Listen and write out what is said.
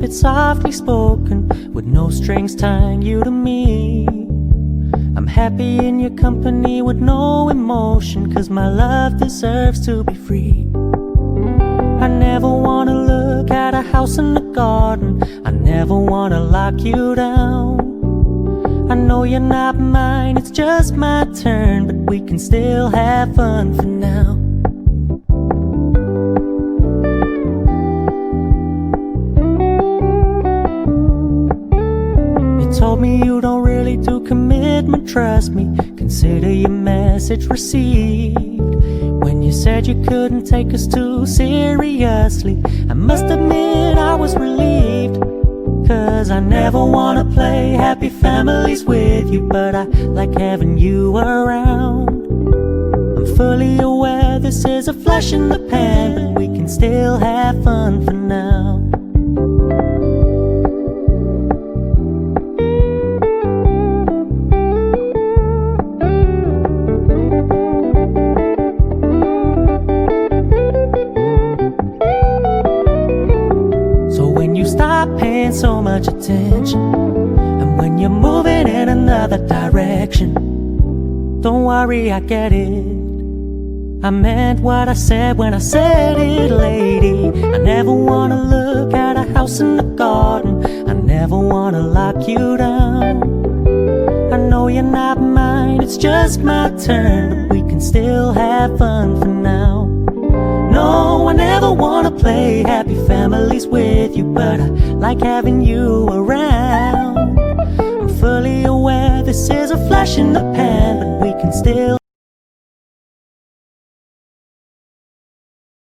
it softly spoken, with no strings tying you to me. I'm happy in your company with no emotion, 'cause my love deserves to be free. I never wanna look at a house in the garden, I never wanna lock you down. I know you're not mine, it's just my turn, but we can still have fun for now. You told me you don't really do commitment, trust me, consider your message received. When you said you couldn't take us too seriously, I must admit I was relieved. 'Cause I never wanna play happy families with you, but I like having you around. I'm fully aware this is a flash in the pan, but we can still have fun for now. Stop paying so much attention, and when you're moving in another direction, don't worry, I get it. I meant what I said when I said it, lady. I never wanna look at a house in the garden, I never wanna lock you down. I know you're not mine, it's just my turn, but we can still have fun for now. No, I never wanna play happy families with you, but I like having you around. I'm fully aware this is a flash in the pan, but we can still